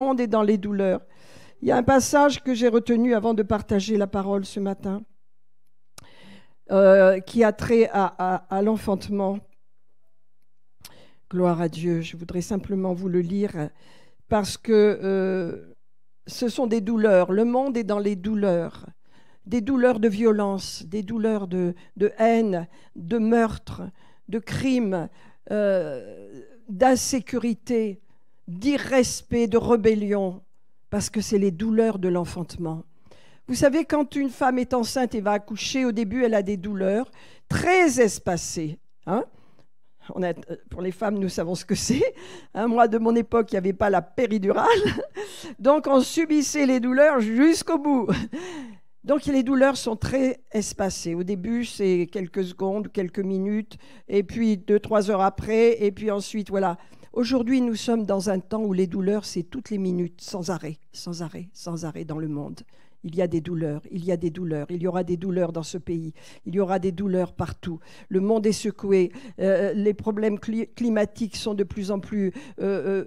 monde est dans les douleurs. Il y a un passage que j'ai retenu avant de partager la parole ce matin, qui a trait à l'enfantement. Gloire à Dieu, je voudrais simplement vous le lire, parce que ce sont des douleurs. Le monde est dans les douleurs. Des douleurs de violence, des douleurs de haine, de meurtre, de crimes, d'insécurité, d'irrespect, de rébellion, parce que c'est les douleurs de l'enfantement. Vous savez, quand une femme est enceinte et va accoucher, au début, elle a des douleurs très espacées. Hein? Pour les femmes, nous savons ce que c'est. Hein, moi, de mon époque, il n'y avait pas la péridurale. Donc, on subissait les douleurs jusqu'au bout. Donc, les douleurs sont très espacées. Au début, c'est quelques secondes, quelques minutes, et puis 2-3 heures après, et puis ensuite, voilà. Aujourd'hui, nous sommes dans un temps où les douleurs, c'est toutes les minutes, sans arrêt, sans arrêt, sans arrêt dans le monde. Il y a des douleurs, il y a des douleurs, il y aura des douleurs dans ce pays, il y aura des douleurs partout. Le monde est secoué, les problèmes climatiques sont de plus en plus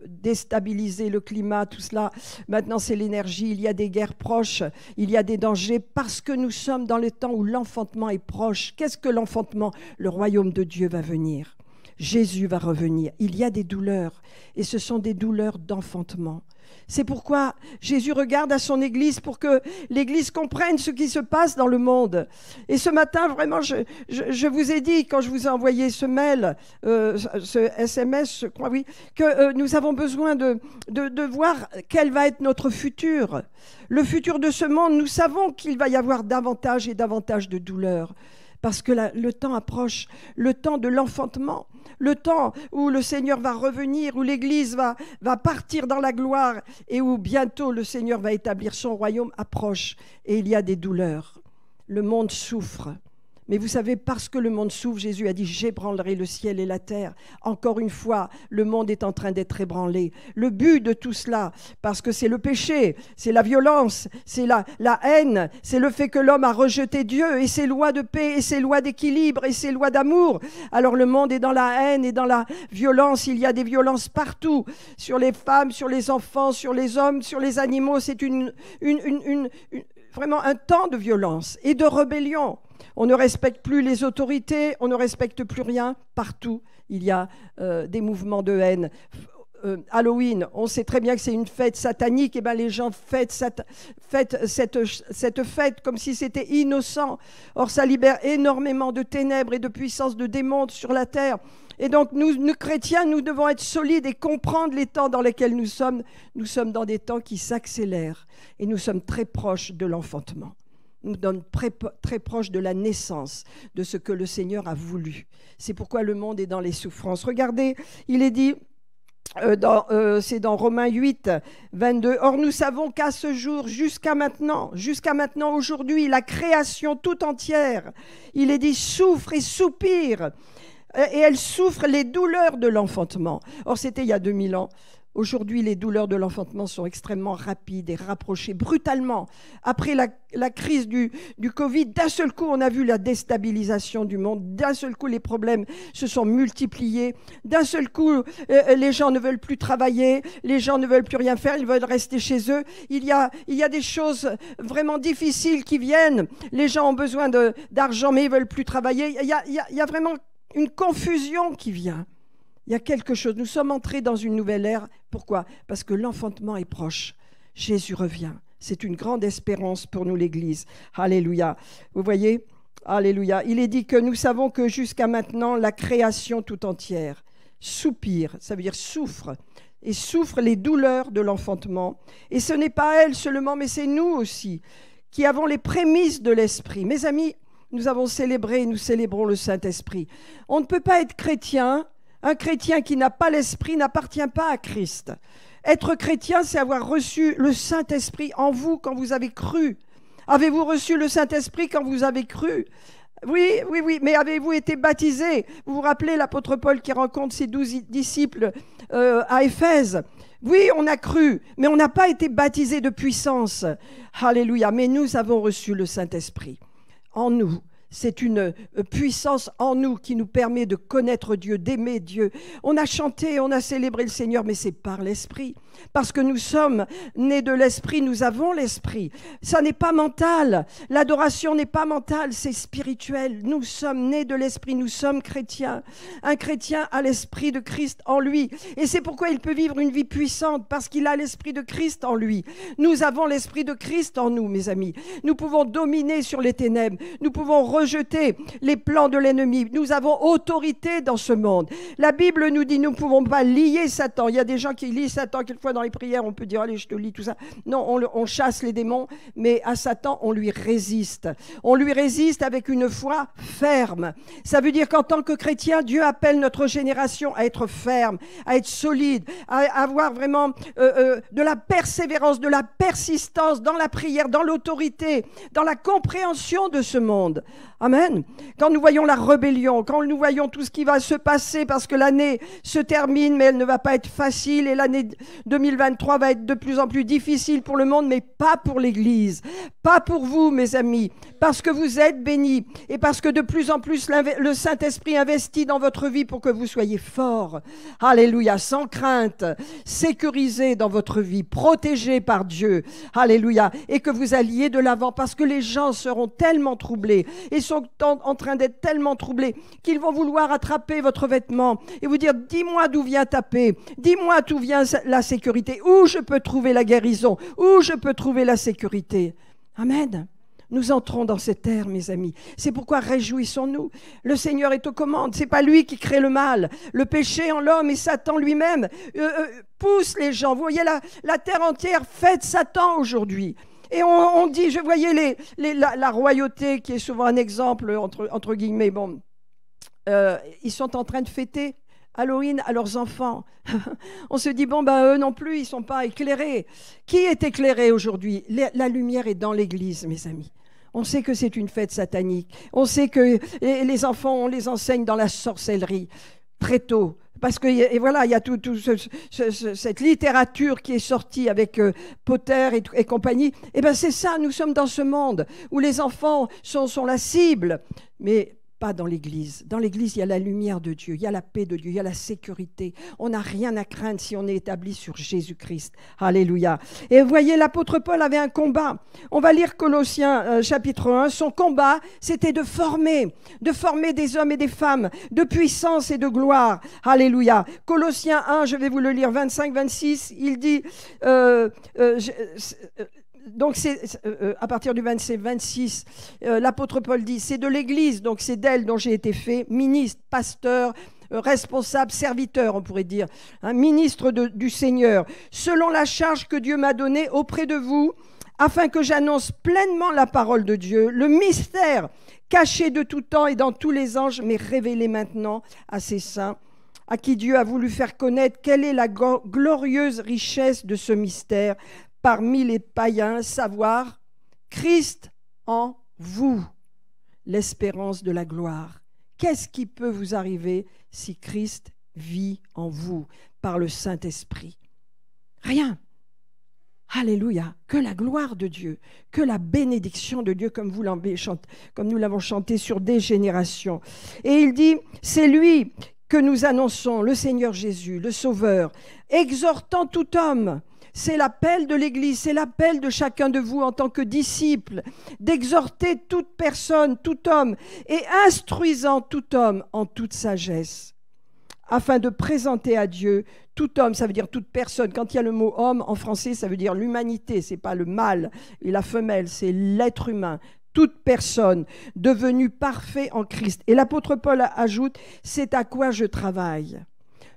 déstabilisés, le climat, tout cela. Maintenant, c'est l'énergie, il y a des guerres proches, il y a des dangers parce que nous sommes dans le temps où l'enfantement est proche. Qu'est-ce que l'enfantement? Le royaume de Dieu va venir. Jésus va revenir. Il y a des douleurs et ce sont des douleurs d'enfantement. C'est pourquoi Jésus regarde à son Église pour que l'Église comprenne ce qui se passe dans le monde. Et ce matin, vraiment, je vous ai dit, quand je vous ai envoyé ce mail, ce SMS, je crois, oui, que nous avons besoin de voir quel va être notre futur. Le futur de ce monde, nous savons qu'il va y avoir davantage et davantage de douleurs. Parce que le temps approche, le temps de l'enfantement, le temps où le Seigneur va revenir, où l'Église va partir dans la gloire et où bientôt le Seigneur va établir son royaume approche. Et il y a des douleurs. Le monde souffre. Mais vous savez, parce que le monde souffre, Jésus a dit « J'ébranlerai le ciel et la terre ». Encore une fois, le monde est en train d'être ébranlé. Le but de tout cela, parce que c'est le péché, c'est la violence, c'est la haine, c'est le fait que l'homme a rejeté Dieu et ses lois de paix et ses lois d'équilibre et ses lois d'amour. Alors le monde est dans la haine et dans la violence. Il y a des violences partout, sur les femmes, sur les enfants, sur les hommes, sur les animaux. C'est vraiment un temps de violence et de rébellion. On ne respecte plus les autorités, on ne respecte plus rien. Partout, il y a des mouvements de haine. Halloween, on sait très bien que c'est une fête satanique. Et bien les gens fêtent cette fête comme si c'était innocent. Or, ça libère énormément de ténèbres et de puissances de démons sur la terre. Et donc, nous chrétiens, nous devons être solides et comprendre les temps dans lesquels nous sommes. Nous sommes dans des temps qui s'accélèrent et nous sommes très proches de l'enfantement. Nous sommes très proches de la naissance, de ce que le Seigneur a voulu. C'est pourquoi le monde est dans les souffrances. Regardez, il est dit, c'est dans Romains 8, 22, « Or nous savons qu'à ce jour, jusqu'à maintenant, aujourd'hui, la création tout entière, il est dit, souffre et soupire, et elle souffre les douleurs de l'enfantement. » Or, c'était il y a 2000 ans. Aujourd'hui, les douleurs de l'enfantement sont extrêmement rapides et rapprochées brutalement. Après la crise du Covid, d'un seul coup, on a vu la déstabilisation du monde. D'un seul coup, les problèmes se sont multipliés. D'un seul coup, les gens ne veulent plus travailler, les gens ne veulent plus rien faire, ils veulent rester chez eux. Il y a des choses vraiment difficiles qui viennent. Les gens ont besoin d'argent, mais ils ne veulent plus travailler. Il y a vraiment une confusion qui vient. Il y a quelque chose. Nous sommes entrés dans une nouvelle ère. Pourquoi? Parce que l'enfantement est proche. Jésus revient. C'est une grande espérance pour nous, l'Église. Alléluia. Vous voyez? Alléluia. Il est dit que nous savons que jusqu'à maintenant, la création tout entière soupire, ça veut dire souffre, et souffre les douleurs de l'enfantement. Et ce n'est pas elle seulement, mais c'est nous aussi, qui avons les prémices de l'Esprit. Mes amis, nous avons célébré et nous célébrons le Saint-Esprit. On ne peut pas être chrétien. Un chrétien qui n'a pas l'Esprit n'appartient pas à Christ. Être chrétien, c'est avoir reçu le Saint-Esprit en vous quand vous avez cru. Avez-vous reçu le Saint-Esprit quand vous avez cru? Oui, mais avez-vous été baptisé? Vous vous rappelez l'apôtre Paul qui rencontre ses 12 disciples à Éphèse? Oui, on a cru, mais on n'a pas été baptisé de puissance. Alléluia, mais nous avons reçu le Saint-Esprit en nous. C'est une puissance en nous qui nous permet de connaître Dieu, d'aimer Dieu. On a chanté, on a célébré le Seigneur, mais c'est par l'Esprit. Parce que nous sommes nés de l'esprit, nous avons l'esprit. Ça n'est pas mental. L'adoration n'est pas mentale, c'est spirituel. Nous sommes nés de l'esprit, nous sommes chrétiens. Un chrétien a l'esprit de Christ en lui. Et c'est pourquoi il peut vivre une vie puissante, parce qu'il a l'esprit de Christ en lui. Nous avons l'esprit de Christ en nous, mes amis. Nous pouvons dominer sur les ténèbres. Nous pouvons rejeter les plans de l'ennemi. Nous avons autorité dans ce monde. La Bible nous dit, nous ne pouvons pas lier Satan. Il y a des gens qui lient Satan, quelquefois dans les prières, on peut dire, allez, je te lis tout ça. Non, on chasse les démons, mais à Satan, on lui résiste. On lui résiste avec une foi ferme. Ça veut dire qu'en tant que chrétien, Dieu appelle notre génération à être ferme, à être solide, à avoir vraiment de la persévérance, de la persistance dans la prière, dans l'autorité, dans la compréhension de ce monde. Amen. Quand nous voyons la rébellion, quand nous voyons tout ce qui va se passer, parce que l'année se termine, mais elle ne va pas être facile, et l'année 2023 va être de plus en plus difficile pour le monde, mais pas pour l'Église, pas pour vous, mes amis, parce que vous êtes bénis, et parce que de plus en plus le Saint-Esprit investit dans votre vie pour que vous soyez forts. Alléluia, sans crainte, sécurisés dans votre vie, protégés par Dieu. Alléluia, et que vous alliez de l'avant, parce que les gens seront tellement troublés, et sont en train d'être tellement troublés qu'ils vont vouloir attraper votre vêtement et vous dire, dis-moi d'où vient ta paix, dis-moi d'où vient la sécurité, où je peux trouver la guérison, où je peux trouver la sécurité. Amen. Nous entrons dans cette ère, mes amis. C'est pourquoi réjouissons-nous. Le Seigneur est aux commandes. C'est pas lui qui crée le mal. Le péché en l'homme et Satan lui-même pousse les gens. Vous voyez la terre entière fête Satan aujourd'hui. Et on dit, je voyais la royauté qui est souvent un exemple, entre guillemets, bon, ils sont en train de fêter Halloween à leurs enfants. On se dit, bon, eux non plus, ils ne sont pas éclairés. Qui est éclairé aujourd'hui? La lumière est dans l'Église, mes amis. On sait que c'est une fête satanique. On sait que les enfants, on les enseigne dans la sorcellerie très tôt. Parce que, et voilà, il y a toute cette littérature qui est sortie avec Potter et compagnie. Eh bien, c'est ça, nous sommes dans ce monde où les enfants sont la cible. Mais pas dans l'Église. Dans l'Église, il y a la lumière de Dieu, il y a la paix de Dieu, il y a la sécurité. On n'a rien à craindre si on est établi sur Jésus-Christ. Alléluia. Et vous voyez, l'apôtre Paul avait un combat. On va lire Colossiens chapitre 1. Son combat, c'était de former des hommes et des femmes de puissance et de gloire. Alléluia. Colossiens 1, je vais vous le lire, 25-26, il dit... donc c'est à partir du 26, l'apôtre Paul dit, c'est de l'Église, donc c'est d'elle dont j'ai été fait ministre, pasteur, responsable, serviteur, on pourrait dire, un ministre du Seigneur, selon la charge que Dieu m'a donnée auprès de vous, afin que j'annonce pleinement la parole de Dieu, le mystère caché de tout temps et dans tous les anges, mais révélé maintenant à ses saints, à qui Dieu a voulu faire connaître quelle est la glorieuse richesse de ce mystère, parmi les païens, savoir Christ en vous, l'espérance de la gloire. Qu'est-ce qui peut vous arriver si Christ vit en vous par le Saint-Esprit? Rien. Alléluia. Que la gloire de Dieu, que la bénédiction de Dieu, comme nous l'avons chanté sur des générations. Et il dit, c'est lui que nous annonçons, le Seigneur Jésus, le Sauveur, exhortant tout homme. C'est l'appel de l'Église, c'est l'appel de chacun de vous en tant que disciple, d'exhorter toute personne, tout homme, et instruisant tout homme en toute sagesse, afin de présenter à Dieu tout homme, ça veut dire toute personne. Quand il y a le mot homme, en français, ça veut dire l'humanité, c'est pas le mâle et la femelle, c'est l'être humain. Toute personne devenue parfait en Christ. Et l'apôtre Paul ajoute, c'est à quoi je travaille.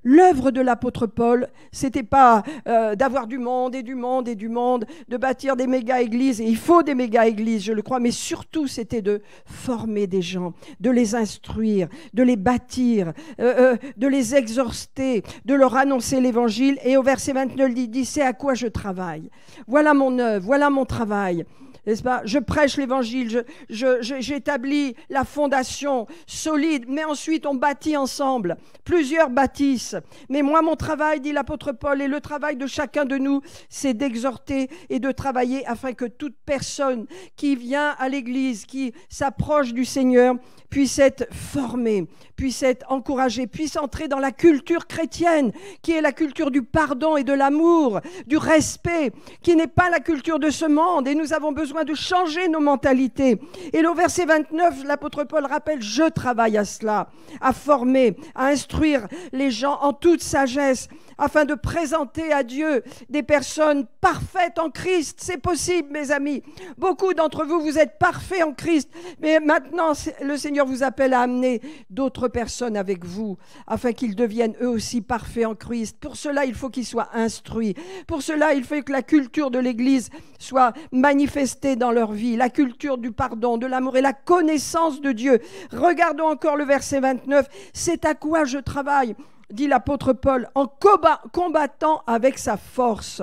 L'œuvre de l'apôtre Paul, c'était pas d'avoir du monde et du monde et du monde, de bâtir des méga-églises, et il faut des méga-églises, je le crois, mais surtout c'était de former des gens, de les instruire, de les bâtir, de les exhorter, de leur annoncer l'évangile. Et au verset 29, il dit, c'est à quoi je travaille. Voilà mon œuvre, voilà mon travail. n'est-ce pas? Je prêche l'évangile, j'établis la fondation solide, mais ensuite on bâtit ensemble. Plusieurs bâtissent. Mais moi, mon travail, dit l'apôtre Paul, et le travail de chacun de nous, c'est d'exhorter et de travailler afin que toute personne qui vient à l'Église, qui s'approche du Seigneur, puisse être formée, puisse être encouragée, puisse entrer dans la culture chrétienne, qui est la culture du pardon et de l'amour, du respect, qui n'est pas la culture de ce monde. Et nous avons besoin de changer nos mentalités. Et au verset 29, l'apôtre Paul rappelle, je travaille à cela, à former, à instruire les gens en toute sagesse, afin de présenter à Dieu des personnes parfaites en Christ. C'est possible, mes amis. Beaucoup d'entre vous, vous êtes parfaits en Christ. Mais maintenant, le Seigneur vous appelle à amener d'autres personnes avec vous, afin qu'ils deviennent eux aussi parfaits en Christ. Pour cela, il faut qu'ils soient instruits. Pour cela, il faut que la culture de l'Église soit manifestée dans leur vie. La culture du pardon, de l'amour et la connaissance de Dieu. Regardons encore le verset 29. C'est à quoi je travaille, dit l'apôtre Paul, en combattant avec sa force.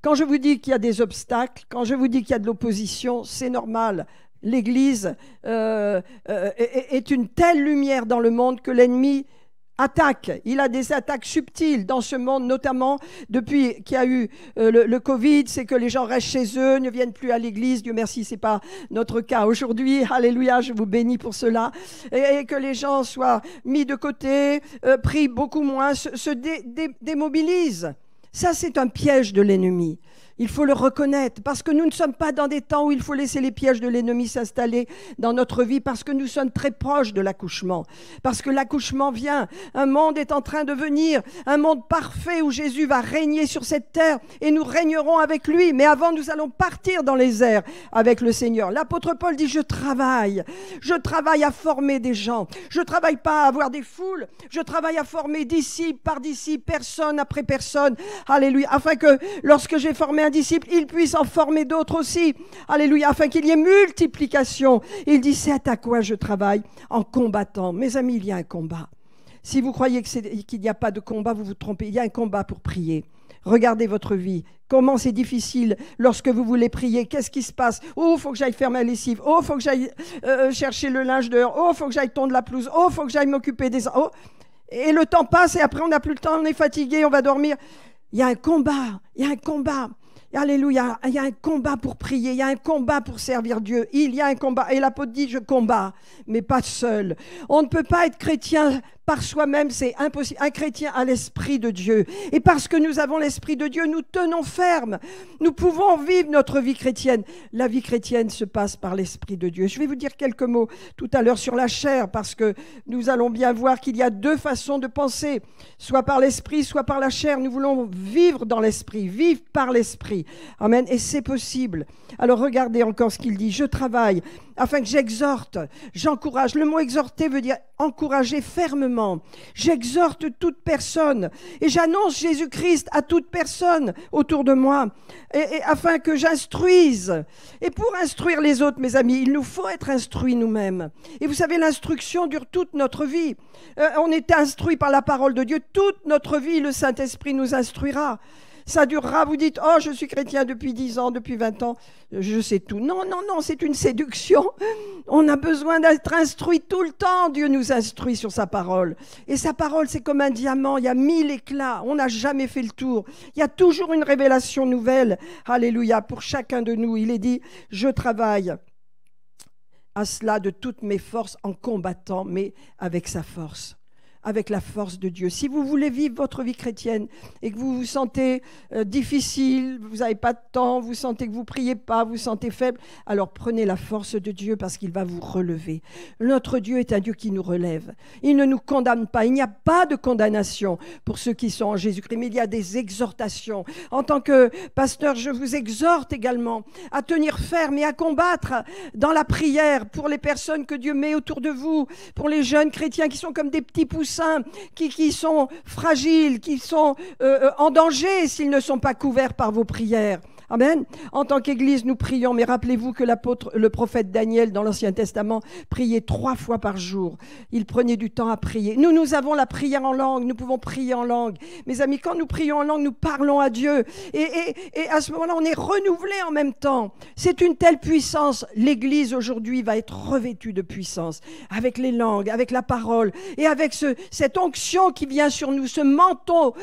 Quand je vous dis qu'il y a des obstacles, quand je vous dis qu'il y a de l'opposition, c'est normal. L'Église est une telle lumière dans le monde que l'ennemi attaque. Il a des attaques subtiles dans ce monde, notamment depuis qu'il y a eu le Covid, c'est que les gens restent chez eux, ne viennent plus à l'église. Dieu merci, c'est pas notre cas aujourd'hui. Alléluia, je vous bénis pour cela. Et que les gens soient mis de côté, prient beaucoup moins, se démobilisent. Ça, c'est un piège de l'ennemi. Il faut le reconnaître, parce que nous ne sommes pas dans des temps où il faut laisser les pièges de l'ennemi s'installer dans notre vie, parce que nous sommes très proches de l'accouchement, parce que l'accouchement vient, un monde est en train de venir, un monde parfait où Jésus va régner sur cette terre et nous régnerons avec lui, mais avant nous allons partir dans les airs avec le Seigneur. L'apôtre Paul dit, je travaille à former des gens, je travaille pas à avoir des foules, je travaille à former disciple par disciple, personne après personne, alléluia, afin que lorsque j'ai formé un disciple, il puisse en former d'autres aussi. Alléluia, afin qu'il y ait multiplication. Il dit, c'est à quoi je travaille en combattant. Mes amis, il y a un combat. Si vous croyez qu'il n'y a pas de combat, vous vous trompez. Il y a un combat pour prier. Regardez votre vie. Comment c'est difficile lorsque vous voulez prier. Qu'est-ce qui se passe? Oh, il faut que j'aille faire ma lessive. Oh, il faut que j'aille chercher le linge dehors. Oh, il faut que j'aille tondre la pelouse. Oh, il faut que j'aille m'occuper des... Oh. Et le temps passe et après on n'a plus le temps, on est fatigué, on va dormir. Il y a un combat. Il y a un combat. Alléluia, il y a un combat pour prier, il y a un combat pour servir Dieu, il y a un combat. Et l'apôtre dit, je combats, mais pas seul. On ne peut pas être chrétien par soi-même, c'est impossible. Un chrétien a l'Esprit de Dieu. Et parce que nous avons l'Esprit de Dieu, nous tenons ferme. Nous pouvons vivre notre vie chrétienne. La vie chrétienne se passe par l'Esprit de Dieu. Je vais vous dire quelques mots tout à l'heure sur la chair, parce que nous allons bien voir qu'il y a deux façons de penser, soit par l'Esprit, soit par la chair. Nous voulons vivre dans l'Esprit, vivre par l'Esprit. Amen. Et c'est possible. Alors regardez encore ce qu'il dit. Je travaille afin que j'exhorte, j'encourage. Le mot exhorter veut dire encourager fermement. J'exhorte toute personne et j'annonce Jésus-Christ à toute personne autour de moi, et afin que j'instruise. Et pour instruire les autres, mes amis, il nous faut être instruits nous-mêmes. Et vous savez, l'instruction dure toute notre vie. On est instruit par la parole de Dieu. Toute notre vie, le Saint-Esprit nous instruira. Ça durera, vous dites, oh, je suis chrétien depuis 10 ans, depuis 20 ans, je sais tout. Non, non, non, c'est une séduction. On a besoin d'être instruit tout le temps. Dieu nous instruit sur sa parole. Et sa parole, c'est comme un diamant, il y a 1000 éclats. On n'a jamais fait le tour. Il y a toujours une révélation nouvelle. Alléluia, pour chacun de nous. Il est dit, je travaille à cela de toutes mes forces en combattant, mais avec sa force. Avec la force de Dieu. Si vous voulez vivre votre vie chrétienne et que vous vous sentez difficile, vous n'avez pas de temps, vous sentez que vous ne priez pas, vous vous sentez faible, alors prenez la force de Dieu parce qu'il va vous relever. Notre Dieu est un Dieu qui nous relève. Il ne nous condamne pas. Il n'y a pas de condamnation pour ceux qui sont en Jésus-Christ, mais il y a des exhortations. En tant que pasteur, je vous exhorte également à tenir ferme et à combattre dans la prière pour les personnes que Dieu met autour de vous, pour les jeunes chrétiens qui sont comme des petits poussins, qui sont fragiles, qui sont en danger s'ils ne sont pas couverts par vos prières. Amen. En tant qu'Église, nous prions, mais rappelez-vous que le prophète Daniel, dans l'Ancien Testament, priait 3 fois par jour. Il prenait du temps à prier. Nous avons la prière en langue, nous pouvons prier en langue. Mes amis, quand nous prions en langue, nous parlons à Dieu. Et à ce moment-là, on est renouvelé en même temps. C'est une telle puissance. L'Église, aujourd'hui, va être revêtue de puissance, avec les langues, avec la parole, et avec cette onction qui vient sur nous, ce manteau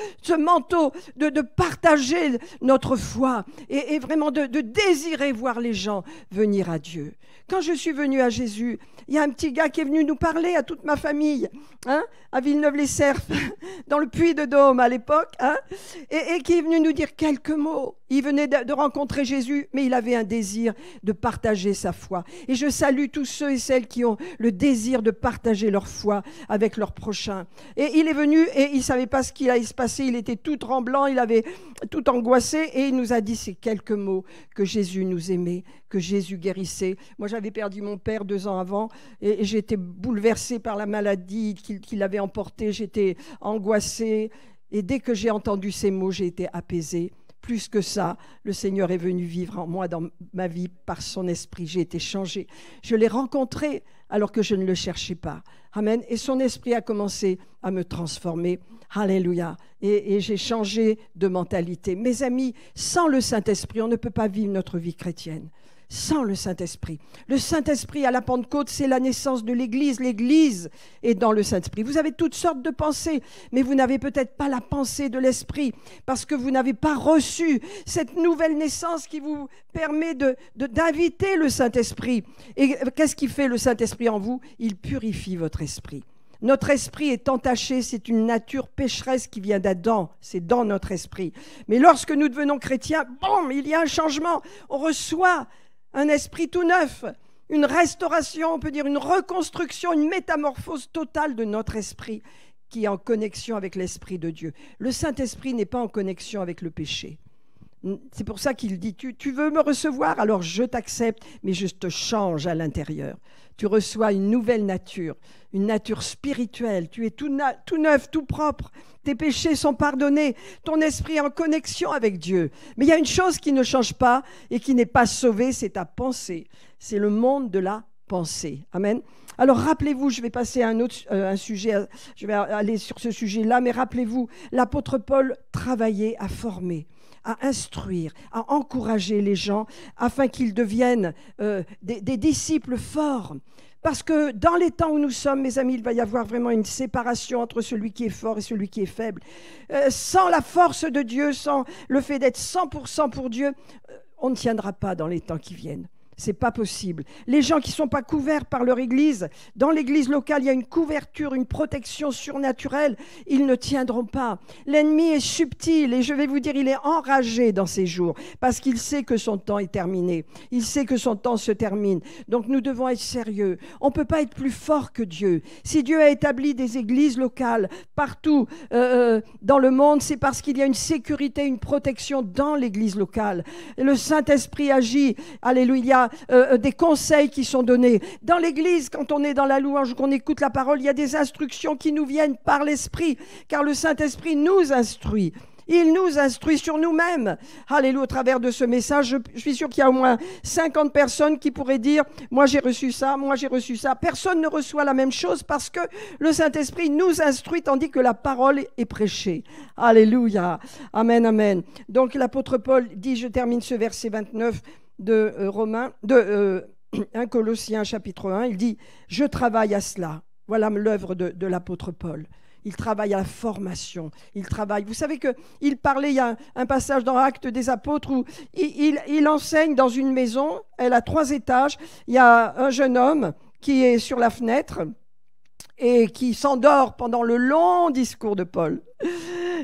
de partager notre foi et vraiment de désirer voir les gens venir à Dieu. Quand je suis venue à Jésus, il y a un petit gars qui est venu nous parler à toute ma famille, à Villeneuve-les-Cerfs, dans le Puy-de-Dôme à l'époque, et qui est venu nous dire quelques mots. Il venait de rencontrer Jésus, mais il avait un désir de partager sa foi. Et je salue tous ceux et celles qui ont le désir de partager leur foi avec leurs prochains. Et il est venu et il ne savait pas ce qu'il allait se passer. Il était tout tremblant, il avait tout angoissé et il nous a dit ces quelques mots, que Jésus nous aimait, que Jésus guérissait. Moi, j'avais perdu mon père 2 ans avant et j'étais bouleversée par la maladie qu'il avait emportée. J'étais angoissée et dès que j'ai entendu ces mots, j'ai été apaisée. Plus que ça, le Seigneur est venu vivre en moi, dans ma vie, par son esprit. J'ai été changée. Je l'ai rencontré alors que je ne le cherchais pas. Amen. Et son esprit a commencé à me transformer. Alléluia. Et j'ai changé de mentalité. Mes amis, sans le Saint-Esprit, on ne peut pas vivre notre vie chrétienne. Sans le Saint-Esprit. Le Saint-Esprit à la Pentecôte, c'est la naissance de l'Église. L'Église est dans le Saint-Esprit. Vous avez toutes sortes de pensées, mais vous n'avez peut-être pas la pensée de l'Esprit parce que vous n'avez pas reçu cette nouvelle naissance qui vous permet d'inviter le Saint-Esprit. Et qu'est-ce qui fait le Saint-Esprit en vous? Il purifie votre esprit. Notre esprit est entaché, c'est une nature pécheresse qui vient d'Adam, c'est dans notre esprit. Mais lorsque nous devenons chrétiens, boum, il y a un changement. On reçoit un esprit tout neuf, une restauration, on peut dire une reconstruction, une métamorphose totale de notre esprit qui est en connexion avec l'Esprit de Dieu. Le Saint-Esprit n'est pas en connexion avec le péché. C'est pour ça qu'il dit, tu veux me recevoir, alors je t'accepte, mais je te change à l'intérieur. Tu reçois une nouvelle nature, une nature spirituelle. Tu es tout neuf, tout propre. Tes péchés sont pardonnés. Ton esprit est en connexion avec Dieu. Mais il y a une chose qui ne change pas et qui n'est pas sauvée, c'est ta pensée. C'est le monde de la pensée. Amen. Alors rappelez-vous, je vais passer à un sujet, je vais aller sur ce sujet-là, mais rappelez-vous, l'apôtre Paul travaillait à former, à instruire, à encourager les gens afin qu'ils deviennent des disciples forts. Parce que dans les temps où nous sommes, mes amis, il va y avoir vraiment une séparation entre celui qui est fort et celui qui est faible. Sans la force de Dieu, sans le fait d'être 100% pour Dieu, on ne tiendra pas dans les temps qui viennent. C'est pas possible. Les gens qui ne sont pas couverts par leur église, dans l'église locale, il y a une couverture, une protection surnaturelle. Ils ne tiendront pas. L'ennemi est subtil et je vais vous dire, il est enragé dans ces jours parce qu'il sait que son temps est terminé. Il sait que son temps se termine. Donc nous devons être sérieux. On ne peut pas être plus fort que Dieu. Si Dieu a établi des églises locales partout dans le monde, c'est parce qu'il y a une sécurité, une protection dans l'église locale. Et le Saint-Esprit agit. Alléluia. Des conseils qui sont donnés. Dans l'église, quand on est dans la louange, qu'on écoute la parole, il y a des instructions qui nous viennent par l'Esprit, car le Saint-Esprit nous instruit. Il nous instruit sur nous-mêmes. Alléluia, au travers de ce message, je suis sûr qu'il y a au moins 50 personnes qui pourraient dire « Moi j'ai reçu ça, moi j'ai reçu ça ». Personne ne reçoit la même chose parce que le Saint-Esprit nous instruit tandis que la parole est prêchée. Alléluia. Amen, amen. Donc l'apôtre Paul dit, je termine ce verset 29, de 1 Colossiens chapitre 1, il dit « Je travaille à cela ». Voilà l'œuvre de l'apôtre Paul. Il travaille à la formation. Il travaille. Vous savez qu'il parlait, il y a un passage dans Actes des Apôtres où il enseigne dans une maison, elle a 3 étages. Il y a un jeune homme qui est sur la fenêtre et qui s'endort pendant le long discours de Paul.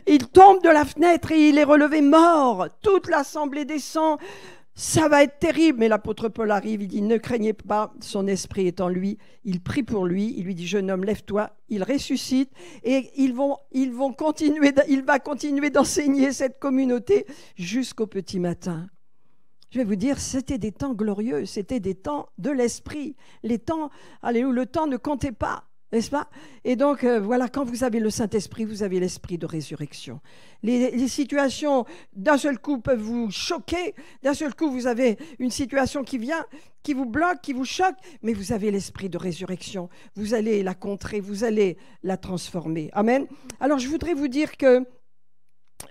Il tombe de la fenêtre et il est relevé mort. Toute l'assemblée descend. Ça va être terrible, mais l'apôtre Paul arrive, il dit, ne craignez pas, son esprit est en lui, il prie pour lui, il lui dit, jeune homme, lève-toi, il ressuscite, et il va continuer d'enseigner cette communauté jusqu'au petit matin. Je vais vous dire, c'était des temps glorieux, c'était des temps de l'esprit, les temps, alléluia, le temps ne comptait pas. N'est-ce pas? Et donc, voilà, quand vous avez le Saint-Esprit, vous avez l'esprit de résurrection. Les situations, d'un seul coup, peuvent vous choquer. D'un seul coup, vous avez une situation qui vient, qui vous bloque, qui vous choque, mais vous avez l'esprit de résurrection. Vous allez la contrer, vous allez la transformer. Amen. Alors, je voudrais vous dire que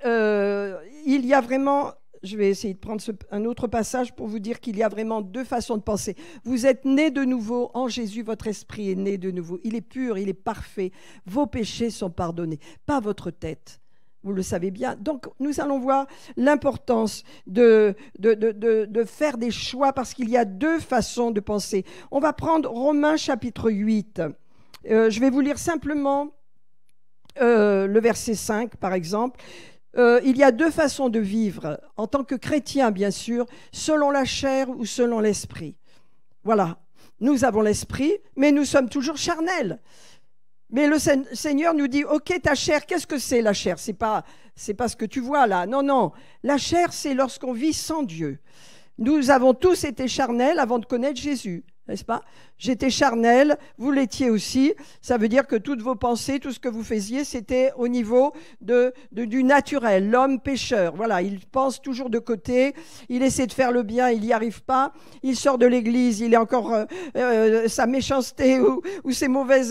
il y a vraiment... Je vais essayer de prendre un autre passage pour vous dire qu'il y a vraiment deux façons de penser. Vous êtes nés de nouveau en Jésus, votre esprit est né de nouveau. Il est pur, il est parfait. Vos péchés sont pardonnés, pas votre tête. Vous le savez bien. Donc, nous allons voir l'importance de faire des choix parce qu'il y a deux façons de penser. On va prendre Romains chapitre 8. Je vais vous lire simplement le verset 5, par exemple. Il y a deux façons de vivre, en tant que chrétien, bien sûr, selon la chair ou selon l'esprit. Voilà, nous avons l'esprit, mais nous sommes toujours charnels. Mais le Seigneur nous dit, ok, ta chair, qu'est-ce que c'est la chair? C'est pas ce que tu vois là. Non, non, la chair, c'est lorsqu'on vit sans Dieu. Nous avons tous été charnels avant de connaître Jésus. N'est-ce pas? J'étais charnel, vous l'étiez aussi. Ça veut dire que toutes vos pensées, tout ce que vous faisiez, c'était au niveau du naturel, l'homme pécheur. Voilà, il pense toujours de côté, il essaie de faire le bien, il n'y arrive pas. Il sort de l'église, il est encore sa méchanceté ou ses mauvais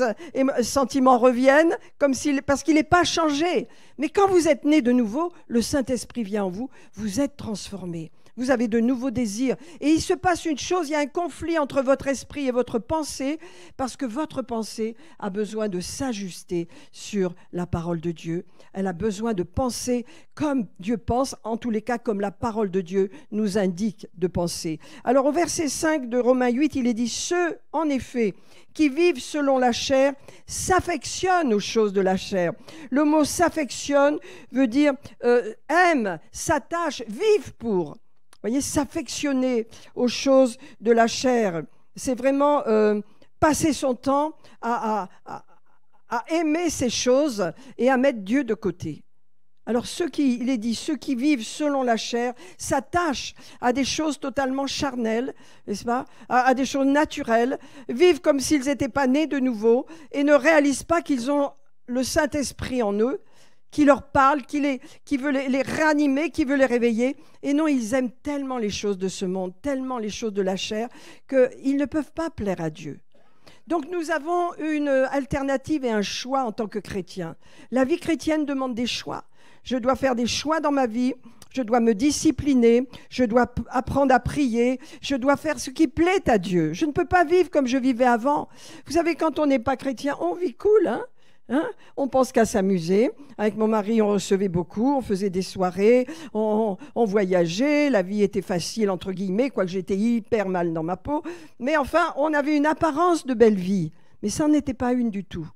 sentiments reviennent, parce qu'il n'est pas changé. Mais quand vous êtes né de nouveau, le Saint-Esprit vient en vous, vous êtes transformé. Vous avez de nouveaux désirs. Et il se passe une chose, il y a un conflit entre votre esprit et votre pensée, parce que votre pensée a besoin de s'ajuster sur la parole de Dieu. Elle a besoin de penser comme Dieu pense, en tous les cas comme la parole de Dieu nous indique de penser. Alors au verset 5 de Romains 8, il est dit « Ceux, en effet, qui vivent selon la chair, s'affectionnent aux choses de la chair. » Le mot « s'affectionne » veut dire aime, s'attache, vive pour. Vous voyez, s'affectionner aux choses de la chair, c'est vraiment passer son temps à aimer ces choses et à mettre Dieu de côté. Alors, il est dit, ceux qui vivent selon la chair s'attachent à des choses totalement charnelles, n'est-ce pas, à des choses naturelles, vivent comme s'ils n'étaient pas nés de nouveau et ne réalisent pas qu'ils ont le Saint-Esprit en eux, qui leur parle, qui veut les réanimer, qui veut les réveiller. Et non, ils aiment tellement les choses de ce monde, tellement les choses de la chair, qu'ils ne peuvent pas plaire à Dieu. Donc nous avons une alternative et un choix en tant que chrétien. La vie chrétienne demande des choix. Je dois faire des choix dans ma vie, je dois me discipliner, je dois apprendre à prier, je dois faire ce qui plaît à Dieu. Je ne peux pas vivre comme je vivais avant. Vous savez, quand on n'est pas chrétien, on vit cool, hein? On pense qu'à s'amuser. Avec mon mari, on recevait beaucoup, on faisait des soirées, on voyageait, la vie était facile, entre guillemets, quoique j'étais hyper mal dans ma peau. Mais enfin, on avait une apparence de belle vie. Mais ça n'était pas une du tout.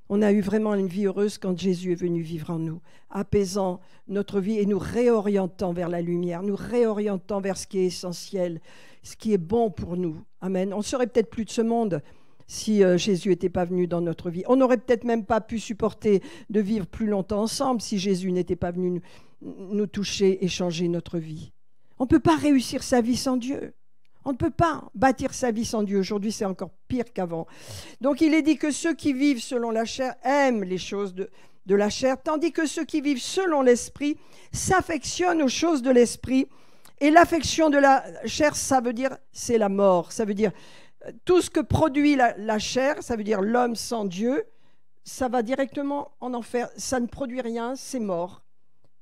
On a eu vraiment une vie heureuse quand Jésus est venu vivre en nous, apaisant notre vie et nous réorientant vers la lumière, nous réorientant vers ce qui est essentiel, ce qui est bon pour nous. Amen. On ne serait peut-être plus de ce monde si Jésus n'était pas venu dans notre vie. On n'aurait peut-être même pas pu supporter de vivre plus longtemps ensemble si Jésus n'était pas venu nous toucher et changer notre vie. On ne peut pas réussir sa vie sans Dieu. On ne peut pas bâtir sa vie sans Dieu. Aujourd'hui, c'est encore pire qu'avant. Donc, il est dit que ceux qui vivent selon la chair aiment les choses de la chair, tandis que ceux qui vivent selon l'esprit s'affectionnent aux choses de l'esprit. Et l'affection de la chair, ça veut dire, c'est la mort. Ça veut dire, tout ce que produit la chair, ça veut dire l'homme sans Dieu, ça va directement en enfer. Ça ne produit rien, c'est mort.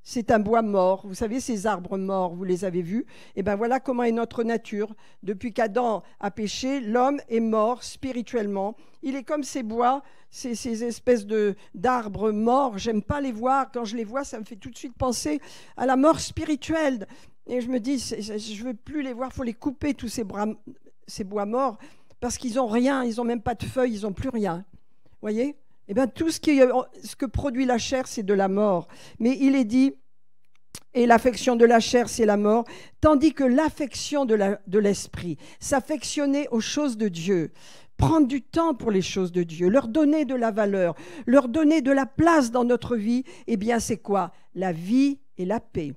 C'est un bois mort. Vous savez, ces arbres morts, vous les avez vus. Et bien voilà comment est notre nature. Depuis qu'Adam a péché, l'homme est mort spirituellement. Il est comme ces bois, ces espèces d'arbres morts. J'aime pas les voir. Quand je les vois, ça me fait tout de suite penser à la mort spirituelle. Et je me dis, je ne veux plus les voir, il faut les couper, tous ces bois morts, parce qu'ils n'ont rien, ils n'ont même pas de feuilles, ils n'ont plus rien. Vous voyez ? Eh bien, tout ce que produit la chair, c'est de la mort. Mais il est dit, et l'affection de la chair, c'est la mort, tandis que l'affection de l'esprit, s'affectionner aux choses de Dieu, prendre du temps pour les choses de Dieu, leur donner de la valeur, leur donner de la place dans notre vie, eh bien, c'est quoi ? La vie et la paix.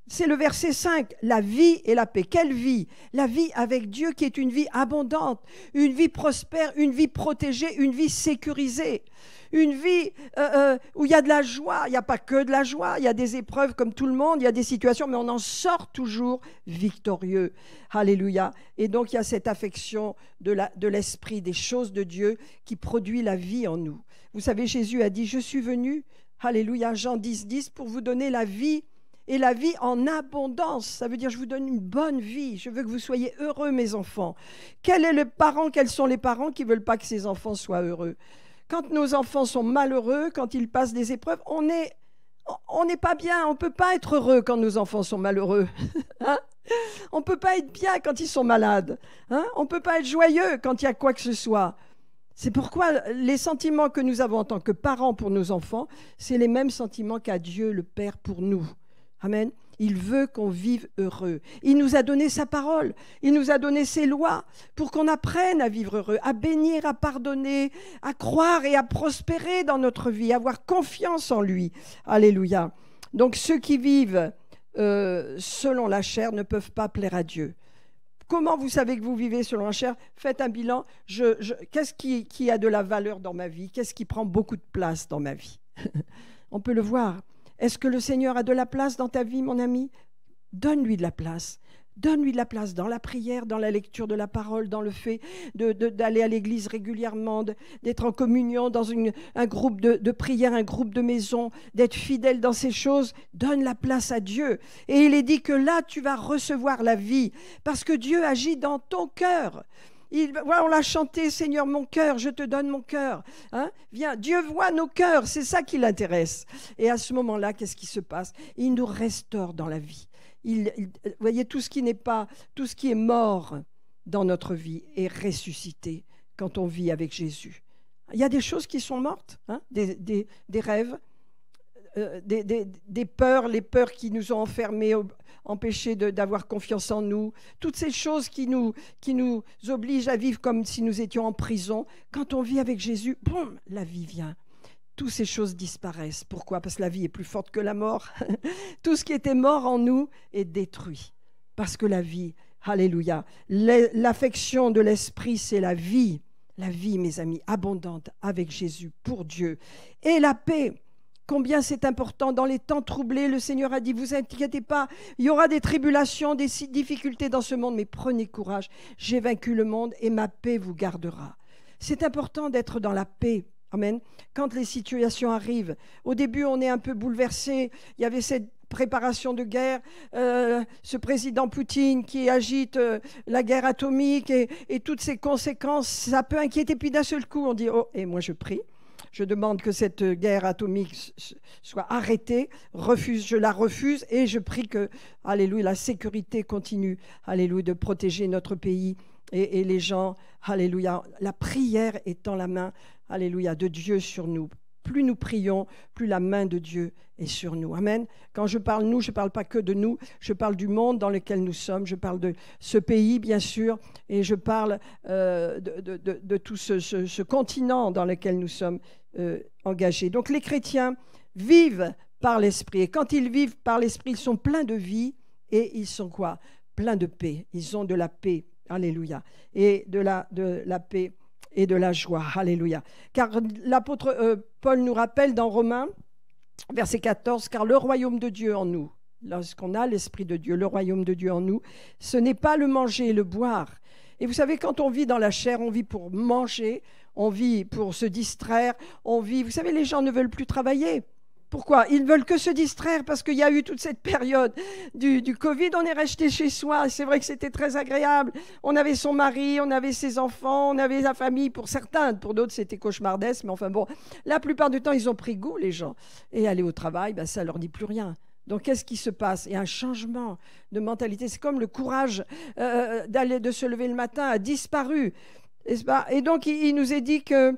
C'est le verset 5, la vie et la paix. Quelle vie? La vie avec Dieu qui est une vie abondante, une vie prospère, une vie protégée, une vie sécurisée, une vie où il y a de la joie. Il n'y a pas que de la joie, il y a des épreuves comme tout le monde, il y a des situations, mais on en sort toujours victorieux. Alléluia. Et donc il y a cette affection de l'esprit, des choses de Dieu qui produit la vie en nous. Vous savez, Jésus a dit, je suis venu, alléluia, Jean 10, 10, pour vous donner la vie, et la vie en abondance. Ça veut dire, je vous donne une bonne vie. Je veux que vous soyez heureux, mes enfants. Quels sont les parents qui ne veulent pas que ces enfants soient heureux? Quand nos enfants sont malheureux, quand ils passent des épreuves, on n'est pas bien. On ne peut pas être heureux quand nos enfants sont malheureux. Hein? On ne peut pas être bien quand ils sont malades. Hein? On ne peut pas être joyeux quand il y a quoi que ce soit. C'est pourquoi les sentiments que nous avons en tant que parents pour nos enfants, c'est les mêmes sentiments qu'a Dieu le Père pour nous. Amen. Il veut qu'on vive heureux. Il nous a donné sa parole. Il nous a donné ses lois pour qu'on apprenne à vivre heureux, à bénir, à pardonner, à croire et à prospérer dans notre vie, à avoir confiance en lui. Alléluia. Donc ceux qui vivent selon la chair ne peuvent pas plaire à Dieu. Comment vous savez que vous vivez selon la chair? Faites un bilan. Qu'est-ce qui a de la valeur dans ma vie? Qu'est-ce qui prend beaucoup de place dans ma vie? On peut le voir. Est-ce que le Seigneur a de la place dans ta vie, mon ami? Donne-lui de la place. Donne-lui de la place dans la prière, dans la lecture de la parole, dans le fait d'aller à l'église régulièrement, d'être en communion dans un groupe de prière, un groupe de maison, d'être fidèle dans ces choses. Donne la place à Dieu. Et il est dit que là, tu vas recevoir la vie parce que Dieu agit dans ton cœur. Voilà, on l'a chanté, Seigneur, mon cœur, je te donne mon cœur. Hein? Viens, Dieu voit nos cœurs, c'est ça qui l'intéresse. Et à ce moment-là, qu'est-ce qui se passe? Il nous restaure dans la vie. Vous voyez, tout ce qui est mort dans notre vie est ressuscité quand on vit avec Jésus. Il y a des choses qui sont mortes, hein? Des rêves, des peurs, les peurs qui nous ont enfermés, empêchés d'avoir confiance en nous, toutes ces choses qui nous obligent à vivre comme si nous étions en prison. Quand on vit avec Jésus, boum, la vie vient. Toutes ces choses disparaissent. Pourquoi? Parce que la vie est plus forte que la mort. Tout ce qui était mort en nous est détruit. Parce que la vie, alléluia, l'affection de l'esprit, c'est la vie. La vie, mes amis, abondante avec Jésus, pour Dieu. Et la paix. Combien c'est important dans les temps troublés, le Seigneur a dit, vous inquiétez pas, il y aura des tribulations, des difficultés dans ce monde, mais prenez courage, j'ai vaincu le monde et ma paix vous gardera. C'est important d'être dans la paix. Amen. Quand les situations arrivent, au début on est un peu bouleversé, il y avait cette préparation de guerre, ce président Poutine qui agite la guerre atomique et toutes ses conséquences, ça peut inquiéter, puis d'un seul coup on dit, oh, et moi je prie. Je demande que cette guerre atomique soit arrêtée, je la refuse et je prie que, alléluia, la sécurité continue, alléluia, de protéger notre pays et les gens, alléluia. La prière étant la main, alléluia, de Dieu sur nous. Plus nous prions, plus la main de Dieu est sur nous. Amen. Quand je parle nous, je ne parle pas que de nous, je parle du monde dans lequel nous sommes, je parle de ce pays, bien sûr, et je parle de tout ce continent dans lequel nous sommes engagés. Donc les chrétiens vivent par l'esprit, et quand ils vivent par l'esprit, ils sont pleins de vie, et ils sont quoi? Pleins de paix. Ils ont de la paix, alléluia, et de la paix et de la joie, alléluia. Car l'apôtre Paul nous rappelle dans Romains, verset 14, car le royaume de Dieu en nous, lorsqu'on a l'esprit de Dieu, le royaume de Dieu en nous, ce n'est pas le manger et le boire. Et vous savez, quand on vit dans la chair, on vit pour manger, on vit pour se distraire, on vit, vous savez, les gens ne veulent plus travailler. Pourquoi? Ils ne veulent que se distraire parce qu'il y a eu toute cette période du Covid. On est resté chez soi. C'est vrai que c'était très agréable. On avait son mari, on avait ses enfants, on avait sa famille. Pour certains, pour d'autres, c'était cauchemardesque. Mais enfin bon, la plupart du temps, ils ont pris goût, les gens. Et aller au travail, ben, ça ne leur dit plus rien. Donc, qu'est-ce qui se passe? Il y a un changement de mentalité. C'est comme le courage de se lever le matin a disparu. Et donc, il nous est dit que...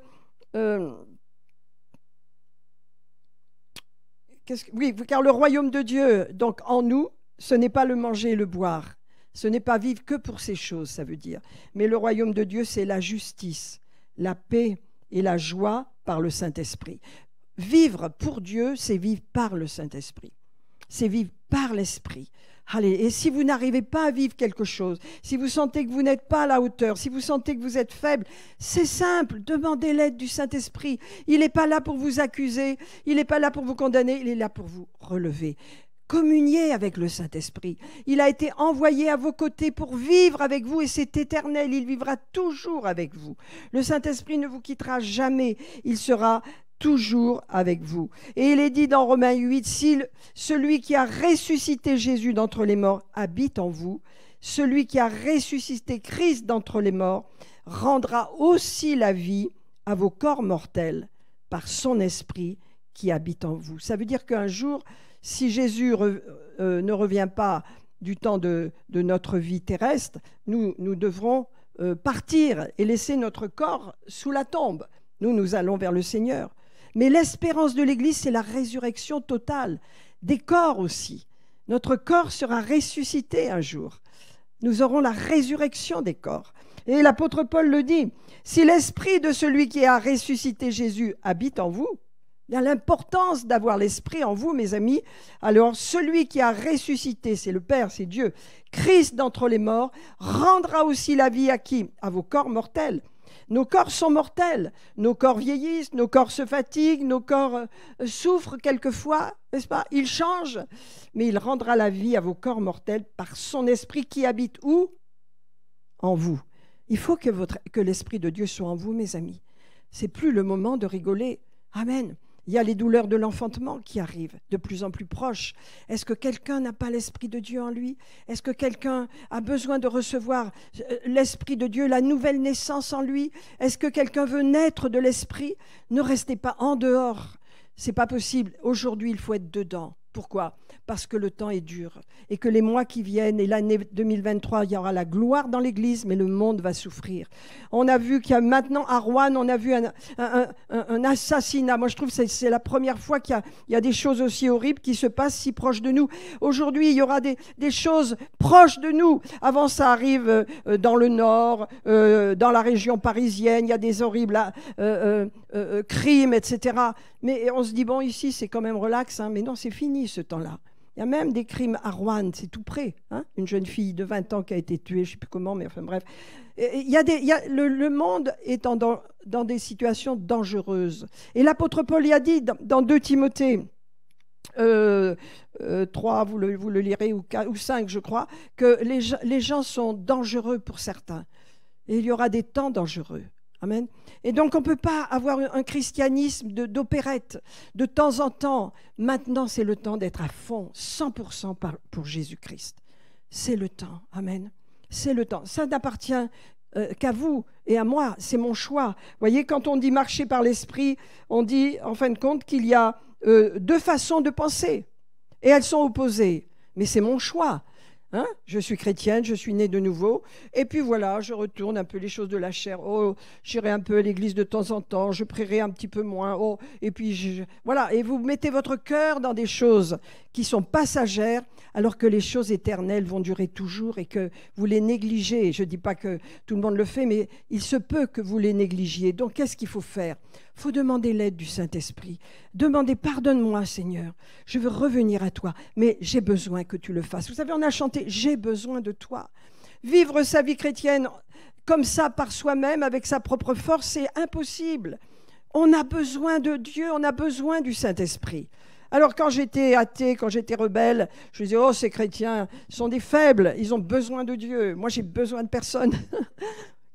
oui, car le royaume de Dieu, donc en nous, ce n'est pas le manger et le boire. Ce n'est pas vivre que pour ces choses, ça veut dire. Mais le royaume de Dieu, c'est la justice, la paix et la joie par le Saint-Esprit. Vivre pour Dieu, c'est vivre par le Saint-Esprit. C'est vivre par l'Esprit. Allez, et si vous n'arrivez pas à vivre quelque chose, si vous sentez que vous n'êtes pas à la hauteur, si vous sentez que vous êtes faible, c'est simple, demandez l'aide du Saint-Esprit. Il n'est pas là pour vous accuser, il n'est pas là pour vous condamner, il est là pour vous relever. Communiez avec le Saint-Esprit. Il a été envoyé à vos côtés pour vivre avec vous et c'est éternel, il vivra toujours avec vous. Le Saint-Esprit ne vous quittera jamais, il sera toujours avec vous. Et il est dit dans Romains 8, si celui qui a ressuscité Jésus d'entre les morts habite en vous, celui qui a ressuscité Christ d'entre les morts rendra aussi la vie à vos corps mortels par son esprit qui habite en vous. Ça veut dire qu'un jour, si Jésus ne revient pas du temps de notre vie terrestre, nous devrons partir et laisser notre corps sous la tombe. Nous allons vers le Seigneur. Mais l'espérance de l'Église, c'est la résurrection totale, des corps aussi. Notre corps sera ressuscité un jour. Nous aurons la résurrection des corps. Et l'apôtre Paul le dit, si l'esprit de celui qui a ressuscité Jésus habite en vous, il y a l'importance d'avoir l'esprit en vous, mes amis. Alors, celui qui a ressuscité, c'est le Père, c'est Dieu, Christ d'entre les morts, rendra aussi la vie à qui? À vos corps mortels. Nos corps sont mortels, nos corps vieillissent, nos corps se fatiguent, nos corps souffrent quelquefois, n'est-ce pas? Il change, mais il rendra la vie à vos corps mortels par son esprit qui habite où? En vous. Il faut que l'esprit de Dieu soit en vous, mes amis. C'est plus le moment de rigoler. Amen. Il y a les douleurs de l'enfantement qui arrivent de plus en plus proches. Est-ce que quelqu'un n'a pas l'Esprit de Dieu en lui? Est-ce que quelqu'un a besoin de recevoir l'Esprit de Dieu, la nouvelle naissance en lui? Est-ce que quelqu'un veut naître de l'Esprit? Ne restez pas en dehors. Ce n'est pas possible. Aujourd'hui, il faut être dedans. Pourquoi? Parce que le temps est dur et que les mois qui viennent et l'année 2023, il y aura la gloire dans l'Église, mais le monde va souffrir. On a vu qu'il y a maintenant à Rouen, on a vu un assassinat. Moi, je trouve que c'est la première fois qu'il y a des choses aussi horribles qui se passent si proches de nous. Aujourd'hui, il y aura des choses proches de nous. Avant, ça arrive dans le nord, dans la région parisienne, il y a des horribles crimes, etc. Mais on se dit, bon, ici, c'est quand même relax, hein, mais non, c'est fini ce temps-là. Il y a même des crimes à Rouen, c'est tout près. Hein, une jeune fille de 20 ans qui a été tuée, je ne sais plus comment, mais enfin bref. Le monde est dans des situations dangereuses. Et l'apôtre Paul y a dit dans 2 Timothée 3, vous le lirez, ou 5, je crois, que les gens sont dangereux pour certains. Et il y aura des temps dangereux. Amen. Et donc, on ne peut pas avoir un christianisme d'opérette de temps en temps. Maintenant, c'est le temps d'être à fond, 100% pour Jésus-Christ. C'est le temps. Amen. C'est le temps. Ça n'appartient qu'à vous et à moi. C'est mon choix. Vous voyez, quand on dit marcher par l'esprit, on dit, en fin de compte, qu'il y a 2 façons de penser. Et elles sont opposées. Mais c'est mon choix. Hein? Je suis chrétienne, je suis née de nouveau, et puis voilà, je retourne un peu les choses de la chair. Oh, j'irai un peu à l'église de temps en temps, je prierai un petit peu moins. Oh, et puis voilà, et vous mettez votre cœur dans des choses qui sont passagères, alors que les choses éternelles vont durer toujours et que vous les négligez. Je ne dis pas que tout le monde le fait, mais il se peut que vous les négligiez. Donc, qu'est-ce qu'il faut faire? Il faut demander l'aide du Saint-Esprit. Demandez, pardonne-moi, Seigneur, je veux revenir à toi, mais j'ai besoin que tu le fasses. Vous savez, on a chanté, j'ai besoin de toi. Vivre sa vie chrétienne comme ça, par soi-même, avec sa propre force, c'est impossible. On a besoin de Dieu, on a besoin du Saint-Esprit. Alors, quand j'étais athée, quand j'étais rebelle, je me disais, oh, ces chrétiens sont des faibles, ils ont besoin de Dieu. Moi, j'ai besoin de personne.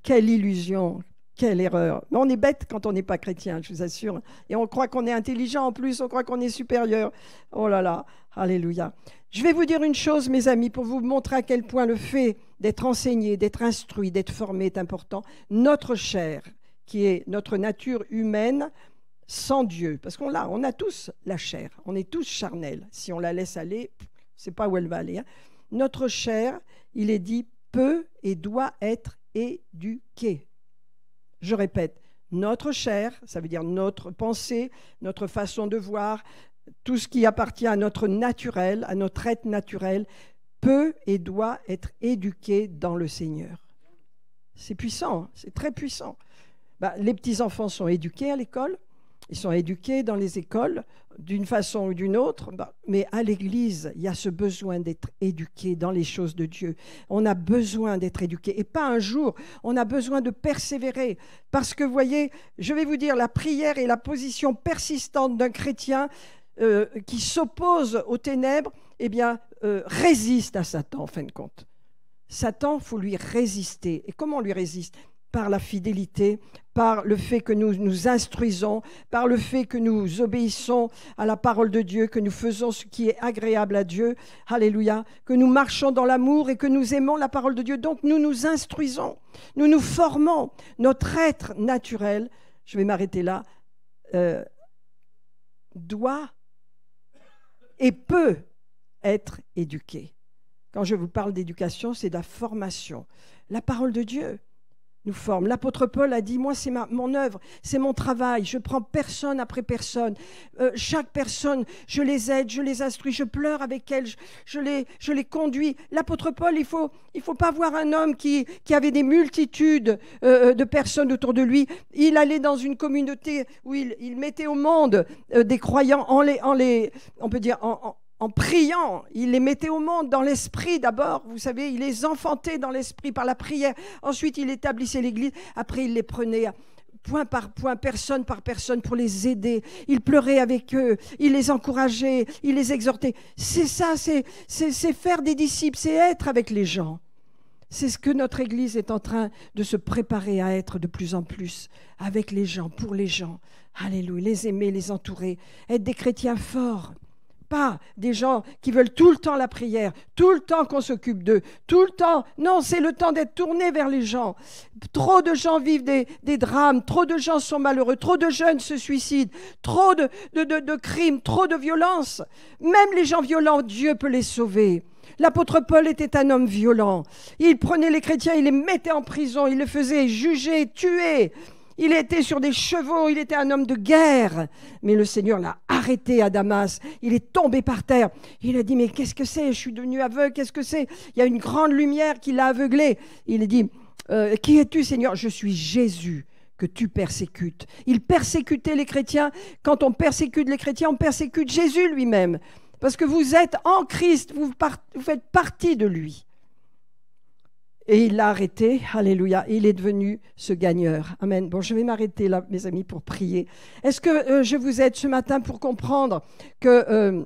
Quelle illusion! Quelle erreur. Mais on est bête quand on n'est pas chrétien, je vous assure. Et on croit qu'on est intelligent en plus, on croit qu'on est supérieur. Oh là là, alléluia. Je vais vous dire une chose, mes amis, pour vous montrer à quel point le fait d'être enseigné, d'être instruit, d'être formé est important. Notre chair, qui est notre nature humaine, sans Dieu, parce qu'on a tous la chair, on est tous charnels. Si on la laisse aller, c'est pas où elle va aller. Hein. Notre chair, il est dit, peut et doit être éduquée. Je répète, notre chair, ça veut dire notre pensée, notre façon de voir, tout ce qui appartient à notre naturel, à notre être naturel, peut et doit être éduqué dans le Seigneur. C'est puissant, c'est très puissant. Les petits-enfants sont éduqués à l'école, Ils sont éduqués dans les écoles d'une façon ou d'une autre, mais à l'Église, il y a ce besoin d'être éduqué dans les choses de Dieu. On a besoin d'être éduqué, et pas un jour, on a besoin de persévérer. Parce que, vous voyez, je vais vous dire, la prière et la position persistante d'un chrétien qui s'oppose aux ténèbres, eh bien, résiste à Satan, en fin de compte. Satan, il faut lui résister. Et comment on lui résiste ? Par la fidélité, par le fait que nous nous instruisons, par le fait que nous obéissons à la parole de Dieu, que nous faisons ce qui est agréable à Dieu, alléluia, que nous marchons dans l'amour et que nous aimons la parole de Dieu. Donc nous nous instruisons, nous nous formons. Notre être naturel, je vais m'arrêter là, doit et peut être éduqué. Quand je vous parle d'éducation, c'est de la formation. La parole de Dieu nous forme. L'apôtre Paul a dit, moi c'est mon œuvre, c'est mon travail, je prends personne après personne. Chaque personne, je les aide, je les instruis, je pleure avec elles, je les conduis. L'apôtre Paul, il faut pas voir un homme qui avait des multitudes de personnes autour de lui. Il allait dans une communauté où il mettait au monde des croyants on peut dire en priant, il les mettait au monde dans l'esprit d'abord, vous savez, il les enfantait dans l'esprit par la prière. Ensuite, il établissait l'église. Après, il les prenait point par point, personne par personne pour les aider. Il pleurait avec eux, il les encourageait, il les exhortait. C'est ça, c'est faire des disciples, c'est être avec les gens. C'est ce que notre Église est en train de se préparer à être de plus en plus, avec les gens, pour les gens. Alléluia, les aimer, les entourer, être des chrétiens forts. Pas des gens qui veulent tout le temps la prière, tout le temps qu'on s'occupe d'eux, tout le temps. Non, c'est le temps d'être tourné vers les gens. Trop de gens vivent des drames, trop de gens sont malheureux, trop de jeunes se suicident, trop de crimes, trop de violences. Même les gens violents, Dieu peut les sauver. L'apôtre Paul était un homme violent. Il prenait les chrétiens, il les mettait en prison, il les faisait juger, tuer. Il était sur des chevaux, il était un homme de guerre. Mais le Seigneur l'a arrêté à Damas. Il est tombé par terre. Il a dit, mais qu'est-ce que c'est ? Je suis devenu aveugle, qu'est-ce que c'est ? Il y a une grande lumière qui l'a aveuglé. Il a dit, qui es-tu, Seigneur ? Je suis Jésus que tu persécutes. Il persécutait les chrétiens. Quand on persécute les chrétiens, on persécute Jésus lui-même. Parce que vous êtes en Christ, vous faites partie de lui. Et il l'a arrêté, alléluia, il est devenu ce gagneur. Amen. Bon, je vais m'arrêter là, mes amis, pour prier. Est-ce que je vous aide ce matin pour comprendre que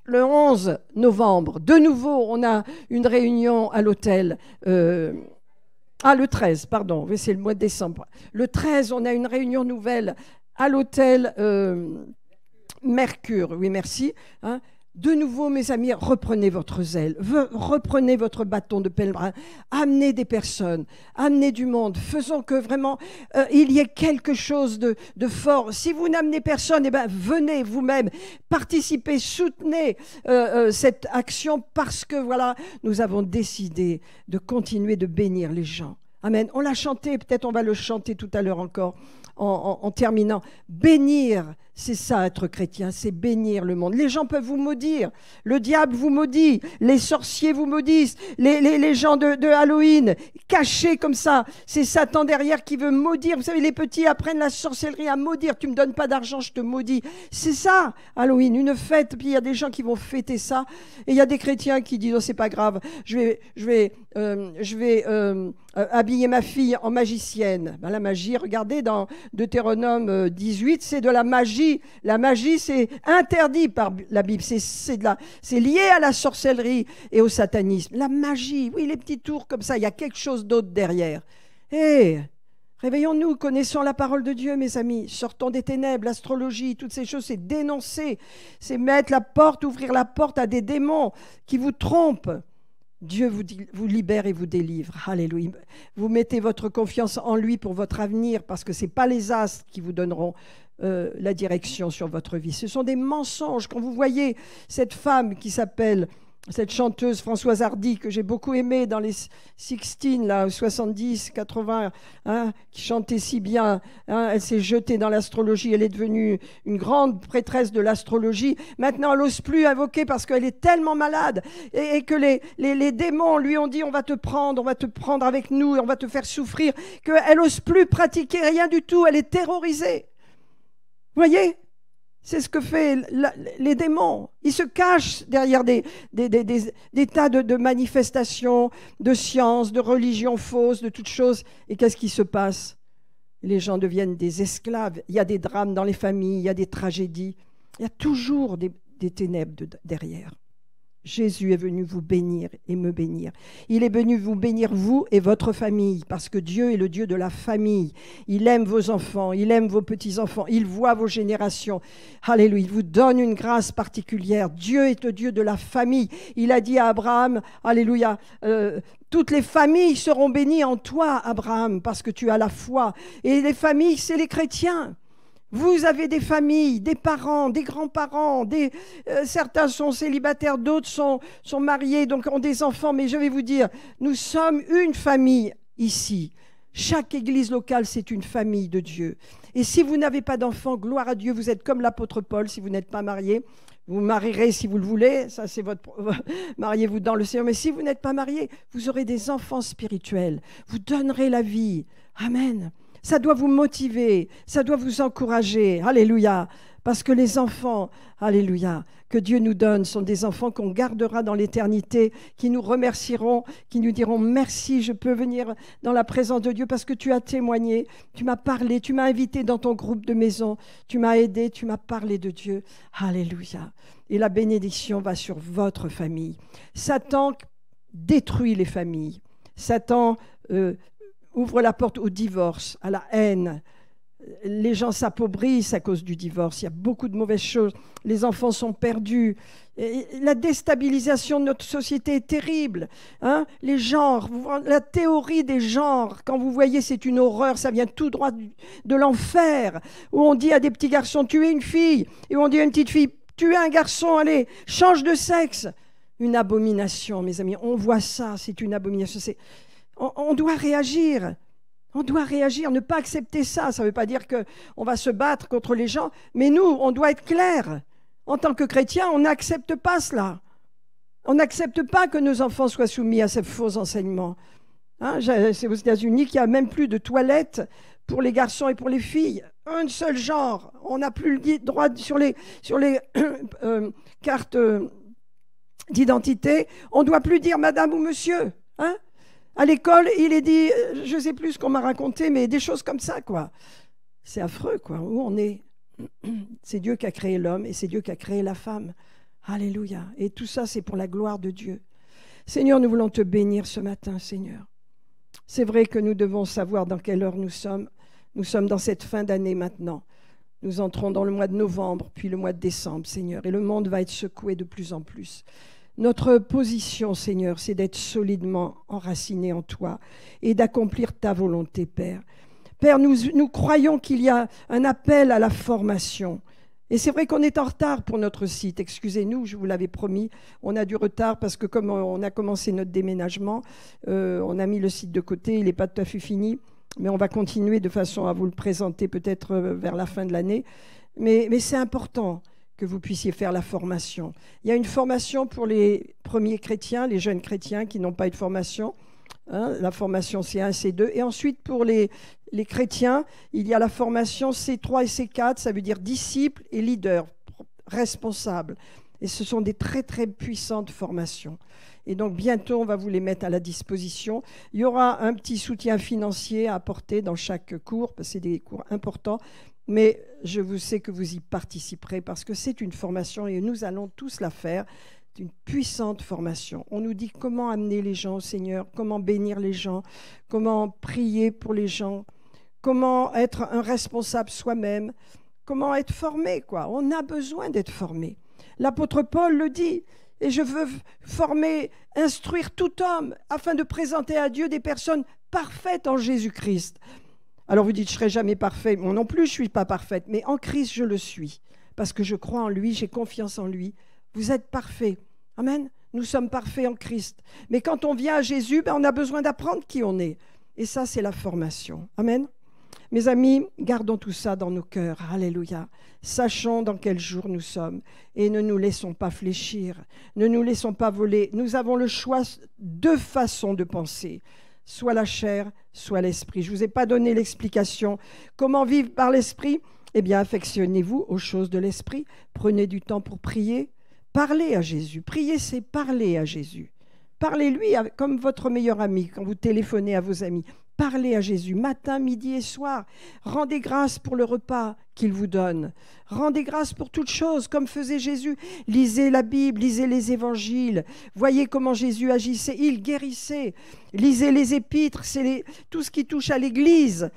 le 11 novembre, de nouveau, on a une réunion à l'hôtel. Le 13, pardon, oui, c'est le mois de décembre. Le 13, on a une réunion nouvelle à l'hôtel Mercure. Oui, merci. Hein. De nouveau, mes amis, reprenez votre zèle, reprenez votre bâton de pèlerin, amenez des personnes, amenez du monde, faisons que vraiment il y ait quelque chose de fort. Si vous n'amenez personne, eh bien, venez vous-même, participez, soutenez cette action parce que voilà, nous avons décidé de continuer de bénir les gens. Amen. On l'a chanté, peut-être on va le chanter tout à l'heure encore en terminant. Bénir. C'est ça, être chrétien, c'est bénir le monde. Les gens peuvent vous maudire, le diable vous maudit, les sorciers vous maudissent, les gens de Halloween, cachés comme ça. C'est Satan derrière qui veut maudire. Vous savez, les petits apprennent la sorcellerie à maudire. Tu me donnes pas d'argent, je te maudis. C'est ça, Halloween, une fête. Puis il y a des gens qui vont fêter ça. Et il y a des chrétiens qui disent, oh, c'est pas grave, je vais habiller ma fille en magicienne. Ben, la magie, regardez dans Deutéronome 18, c'est de la magie. La magie, c'est interdit par la Bible. C'est lié à la sorcellerie et au satanisme. La magie, oui, les petits tours comme ça, il y a quelque chose d'autre derrière. Hé, réveillons-nous, connaissons la parole de Dieu, mes amis. Sortons des ténèbres, l'astrologie, toutes ces choses, c'est dénoncer. C'est mettre la porte, ouvrir la porte à des démons qui vous trompent. Dieu vous libère et vous délivre. Alléluia. Vous mettez votre confiance en lui pour votre avenir parce que ce n'est pas les astres qui vous donneront la direction sur votre vie. Ce sont des mensonges. Quand vous voyez cette femme qui s'appelle, cette chanteuse Françoise Hardy, que j'ai beaucoup aimée dans les 60, là, 70, 80, hein, qui chantait si bien. Hein, elle s'est jetée dans l'astrologie. Elle est devenue une grande prêtresse de l'astrologie. Maintenant, elle n'ose plus invoquer parce qu'elle est tellement malade et que les démons lui ont dit on va te prendre avec nous et on va te faire souffrir, qu'elle n'ose plus pratiquer rien du tout. Elle est terrorisée. Voyez, c'est ce que fait les démons. Ils se cachent derrière des tas de manifestations, de sciences, de religions fausses, de toutes choses. Et qu'est-ce qui se passe? Les gens deviennent des esclaves. Il y a des drames dans les familles, il y a des tragédies. Il y a toujours des ténèbres derrière. Jésus est venu vous bénir et me bénir. Il est venu vous bénir, vous et votre famille, parce que Dieu est le Dieu de la famille. Il aime vos enfants, il aime vos petits-enfants, il voit vos générations. Alléluia, il vous donne une grâce particulière. Dieu est le Dieu de la famille. Il a dit à Abraham, alléluia, toutes les familles seront bénies en toi, Abraham, parce que tu as la foi. Et les familles, c'est les chrétiens. Vous avez des familles, des parents, des grands-parents, certains sont célibataires, d'autres sont mariés, donc ont des enfants. Mais je vais vous dire, nous sommes une famille ici. Chaque église locale, c'est une famille de Dieu. Et si vous n'avez pas d'enfants, gloire à Dieu, vous êtes comme l'apôtre Paul, si vous n'êtes pas marié. Vous vous marierez si vous le voulez, ça c'est votre... Mariez-vous dans le Seigneur. Mais si vous n'êtes pas marié, vous aurez des enfants spirituels. Vous donnerez la vie. Amen. Ça doit vous motiver, ça doit vous encourager. Alléluia. Parce que les enfants, alléluia, que Dieu nous donne sont des enfants qu'on gardera dans l'éternité, qui nous remercieront, qui nous diront merci, je peux venir dans la présence de Dieu parce que tu as témoigné, tu m'as parlé, tu m'as invité dans ton groupe de maison, tu m'as aidé, tu m'as parlé de Dieu. Alléluia. Et la bénédiction va sur votre famille. Satan détruit les familles. Satan ouvre la porte au divorce, à la haine. Les gens s'appauvrissent à cause du divorce. Il y a beaucoup de mauvaises choses. Les enfants sont perdus. Et la déstabilisation de notre société est terrible. Hein? Les genres, la théorie des genres, quand vous voyez, c'est une horreur. Ça vient tout droit de l'enfer. Où on dit à des petits garçons, tu es une fille. Et où on dit à une petite fille, tu es un garçon, allez, change de sexe. Une abomination, mes amis. On voit ça, c'est une abomination. On doit réagir. On doit réagir, ne pas accepter ça. Ça ne veut pas dire qu'on va se battre contre les gens, mais nous, on doit être clair. En tant que chrétiens, on n'accepte pas cela. On n'accepte pas que nos enfants soient soumis à ces faux enseignements. Hein, c'est aux États-Unis qu'il n'y a même plus de toilettes pour les garçons et pour les filles. Un seul genre. On n'a plus le droit sur les cartes d'identité. On ne doit plus dire madame ou monsieur. Hein? À l'école, il est dit, je ne sais plus ce qu'on m'a raconté, mais des choses comme ça, quoi. C'est affreux, quoi. Où on est. C'est Dieu qui a créé l'homme et c'est Dieu qui a créé la femme. Alléluia. Et tout ça, c'est pour la gloire de Dieu. Seigneur, nous voulons te bénir ce matin, Seigneur. C'est vrai que nous devons savoir dans quelle heure nous sommes. Nous sommes dans cette fin d'année maintenant. Nous entrons dans le mois de novembre, puis le mois de décembre, Seigneur. Et le monde va être secoué de plus en plus. Notre position, Seigneur, c'est d'être solidement enracinés en toi et d'accomplir ta volonté, Père. Père, nous croyons qu'il y a un appel à la formation. Et c'est vrai qu'on est en retard pour notre site. Excusez-nous, je vous l'avais promis. On a du retard parce que comme on a commencé notre déménagement, on a mis le site de côté. Il n'est pas tout à fait fini, mais on va continuer de façon à vous le présenter peut-être vers la fin de l'année. Mais c'est important que vous puissiez faire la formation. Il y a une formation pour les premiers chrétiens, les jeunes chrétiens qui n'ont pas eu de formation. Hein, la formation C1, C2. Et ensuite, pour les chrétiens, il y a la formation C3 et C4, ça veut dire disciples et leaders, responsables. Et ce sont des très, très puissantes formations. Et donc, bientôt, on va vous les mettre à la disposition. Il y aura un petit soutien financier à apporter dans chaque cours, parce que c'est des cours importants. Mais je vous sais que vous y participerez parce que c'est une formation et nous allons tous la faire. C'est une puissante formation. On nous dit comment amener les gens au Seigneur, comment bénir les gens, comment prier pour les gens, comment être un responsable soi-même, comment être formé, quoi. On a besoin d'être formé. L'apôtre Paul le dit. Et je veux former, instruire tout homme afin de présenter à Dieu des personnes parfaites en Jésus-Christ. Alors vous dites, je ne serai jamais parfait. Moi non plus, je ne suis pas parfaite. Mais en Christ, je le suis. Parce que je crois en lui, j'ai confiance en lui. Vous êtes parfaits. Amen. Nous sommes parfaits en Christ. Mais quand on vient à Jésus, on a besoin d'apprendre qui on est. Et ça, c'est la formation. Amen. Mes amis, gardons tout ça dans nos cœurs. Alléluia. Sachons dans quel jour nous sommes. Et ne nous laissons pas fléchir. Ne nous laissons pas voler. Nous avons le choix, deux façons de penser. Soit la chair, soit l'esprit. Je ne vous ai pas donné l'explication. Comment vivre par l'esprit? Eh bien, affectionnez-vous aux choses de l'esprit. Prenez du temps pour prier. Parlez à Jésus. Prier, c'est parler à Jésus. Parlez-lui comme votre meilleur ami quand vous téléphonez à vos amis. Parlez à Jésus matin, midi et soir. Rendez grâce pour le repas qu'il vous donne. Rendez grâce pour toutes choses, comme faisait Jésus. Lisez la Bible, lisez les évangiles. Voyez comment Jésus agissait. Il guérissait. Lisez les épîtres, tout ce qui touche à l'Église.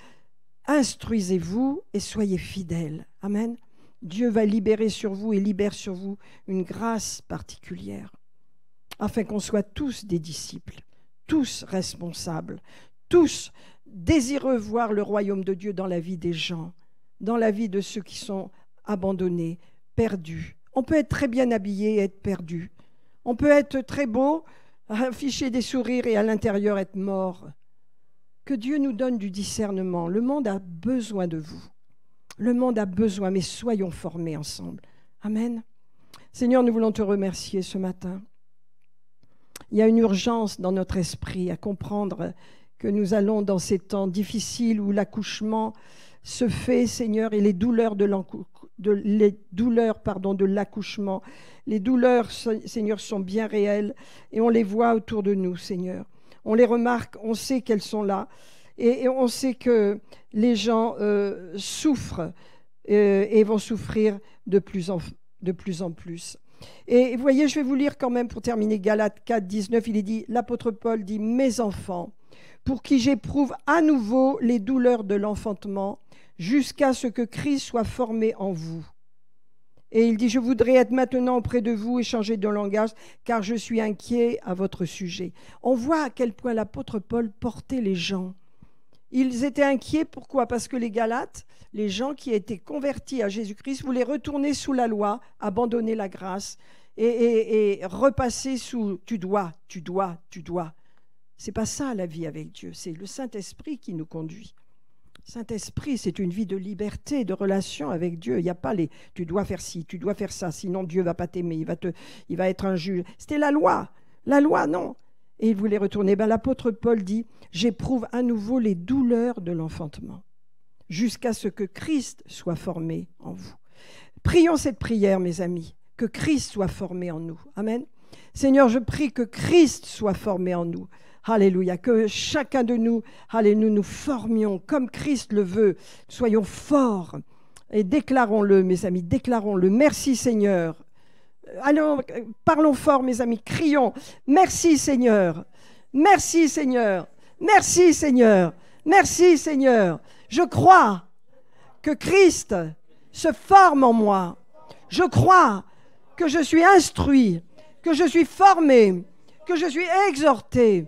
Instruisez-vous et soyez fidèles. Amen. Dieu va libérer sur vous et libère sur vous une grâce particulière, afin qu'on soit tous des disciples, tous responsables, tous désireux voir le royaume de Dieu dans la vie des gens, dans la vie de ceux qui sont abandonnés, perdus. On peut être très bien habillé et être perdu. On peut être très beau, afficher des sourires et à l'intérieur être mort. Que Dieu nous donne du discernement. Le monde a besoin de vous. Le monde a besoin, mais soyons formés ensemble. Amen. Seigneur, nous voulons te remercier ce matin. Il y a une urgence dans notre esprit à comprendre que nous allons dans ces temps difficiles où l'accouchement se fait, Seigneur, et les douleurs de l'accouchement, les douleurs, Seigneur, sont bien réelles et on les voit autour de nous, Seigneur. On les remarque, on sait qu'elles sont là et on sait que les gens souffrent et vont souffrir de plus en plus. Et vous voyez, je vais vous lire quand même pour terminer Galates 4, 19, il est dit, l'apôtre Paul dit « Mes enfants, pour qui j'éprouve à nouveau les douleurs de l'enfantement, jusqu'à ce que Christ soit formé en vous. » Et il dit « Je voudrais être maintenant auprès de vous et changer de langage, car je suis inquiet à votre sujet. » On voit à quel point l'apôtre Paul portait les gens. Ils étaient inquiets, pourquoi? Parce que les Galates, les gens qui étaient convertis à Jésus-Christ, voulaient retourner sous la loi, abandonner la grâce et repasser sous « tu dois ». C'est pas ça la vie avec Dieu, c'est le Saint-Esprit qui nous conduit. Saint-Esprit, c'est une vie de liberté, de relation avec Dieu. Il n'y a pas les « tu dois faire ci, tu dois faire ça, sinon Dieu ne va pas t'aimer, il va être un juge ». C'était la loi, non. Et il voulait retourner. L'apôtre Paul dit « J'éprouve à nouveau les douleurs de l'enfantement, jusqu'à ce que Christ soit formé en vous. » Prions cette prière, mes amis, que Christ soit formé en nous. Amen. Seigneur, je prie que Christ soit formé en nous. Alléluia, que chacun de nous, nous formions comme Christ le veut. Soyons forts et déclarons-le, mes amis, déclarons-le. Merci Seigneur. Allons, parlons fort, mes amis, crions. Merci Seigneur. Merci Seigneur. Merci Seigneur. Merci Seigneur. Je crois que Christ se forme en moi. Je crois que je suis instruit, que je suis formé, que je suis exhorté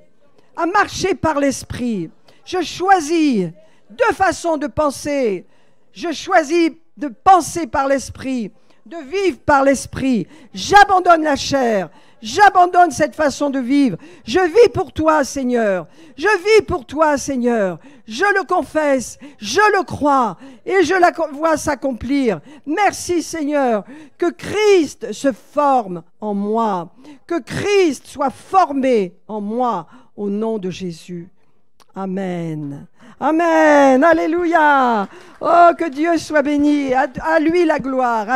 à marcher par l'Esprit. Je choisis deux façons de penser. Je choisis de penser par l'Esprit, de vivre par l'Esprit. J'abandonne la chair. J'abandonne cette façon de vivre. Je vis pour toi, Seigneur. Je vis pour toi, Seigneur. Je le confesse, je le crois et je la vois s'accomplir. Merci, Seigneur, que Christ se forme en moi, que Christ soit formé en moi au nom de Jésus. Amen. Amen. Alléluia. Oh, que Dieu soit béni. À lui la gloire.